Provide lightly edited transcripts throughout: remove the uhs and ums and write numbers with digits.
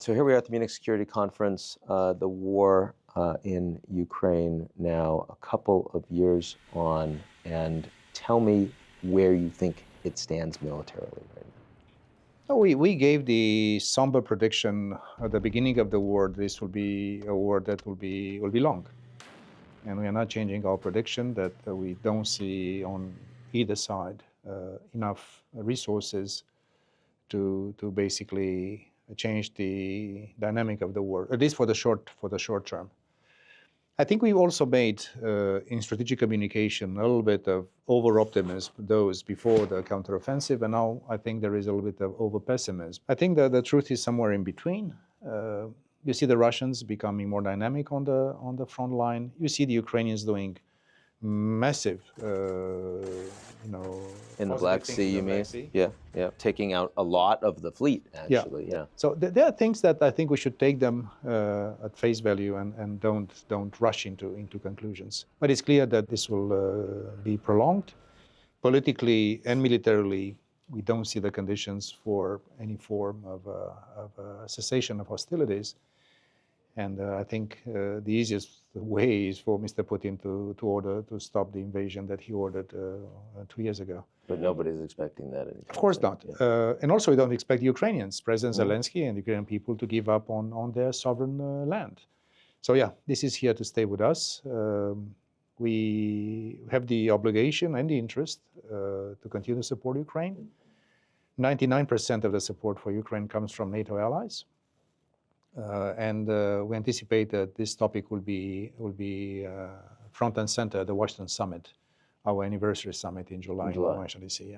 So here we are at the Munich Security Conference, the war in Ukraine now a couple of years on, and tell me where you think it stands militarily right now. We gave the somber prediction at the beginning of the war. This will be a war that will be long, and we are not changing our prediction that we don't see on either side enough resources to basically change the dynamic of the war, at least for the short term. I think we've also made in strategic communication a little bit of over-optimism, those before the counteroffensive, and now I think there is a little bit of over-pessimism. I think that the truth is somewhere in between. You see the Russians becoming more dynamic on the front line. You see the Ukrainians doing massive, in the Black Sea, you mean? Yeah, taking out a lot of the fleet, actually. Yeah. So there are things that I think we should take them at face value and don't rush into conclusions. But it's clear that this will be prolonged. Politically and militarily, we don't see the conditions for any form of a cessation of hostilities. And I think the easiest way is for Mr. Putin to order to stop the invasion that he ordered 2 years ago. But nobody's expecting that anytime. Of course not. Yeah. And also we don't expect Ukrainians, President Zelensky and Ukrainian people to give up on their sovereign land. So yeah, this is here to stay with us. We have the obligation and the interest to continue to support Ukraine. 99% of the support for Ukraine comes from NATO allies. And we anticipate that this topic will be front and center at the Washington Summit, our anniversary summit in July. Washington, D.C. Yeah.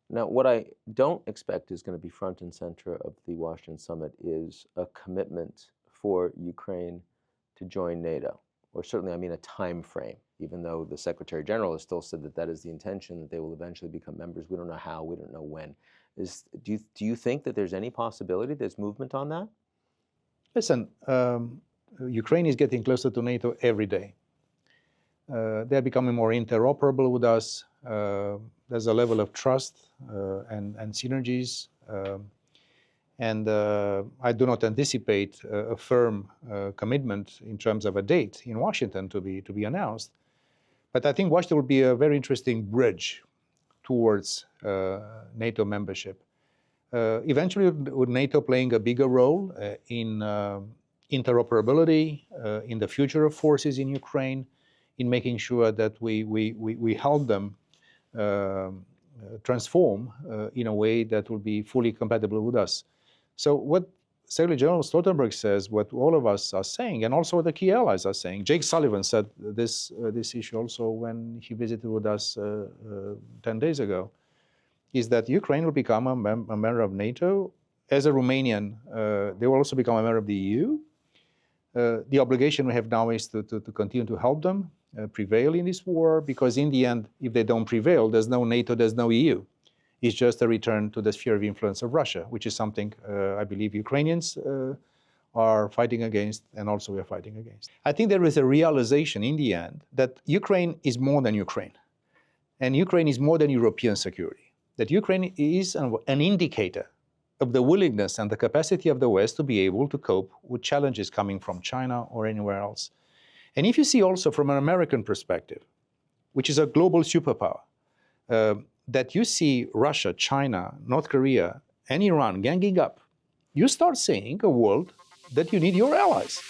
Now, what I don't expect is going to be front and center of the Washington Summit is a commitment for Ukraine to join NATO, or certainly, I mean, a time frame, even though the Secretary General has still said that that is the intention, that they will eventually become members. We don't know how, we don't know when. Do you think that there's any possibility there's movement on that? Listen, Ukraine is getting closer to NATO every day. They're becoming more interoperable with us. There's a level of trust and synergies. And I do not anticipate a firm commitment in terms of a date in Washington to be announced. But I think Washington will be a very interesting bridge towards NATO membership. Eventually, with NATO playing a bigger role in interoperability, in the future of forces in Ukraine, in making sure that we help them transform in a way that will be fully compatible with us. So what Secretary General Stoltenberg says, what all of us are saying, and also the key allies are saying. Jake Sullivan said this issue also when he visited with us 10 days ago, is that Ukraine will become a member of NATO. As a Romanian, they will also become a member of the EU. The obligation we have now is to continue to help them prevail in this war, because in the end, if they don't prevail, there's no NATO, there's no EU. It's just a return to the sphere of influence of Russia, which is something I believe Ukrainians are fighting against, and also we are fighting against. I think there is a realization in the end that Ukraine is more than Ukraine, and Ukraine is more than European security. That Ukraine is an indicator of the willingness and the capacity of the West to be able to cope with challenges coming from China or anywhere else. And if you see also from an American perspective, which is a global superpower, that you see Russia, China, North Korea, and Iran ganging up, you start seeing a world that you need your allies.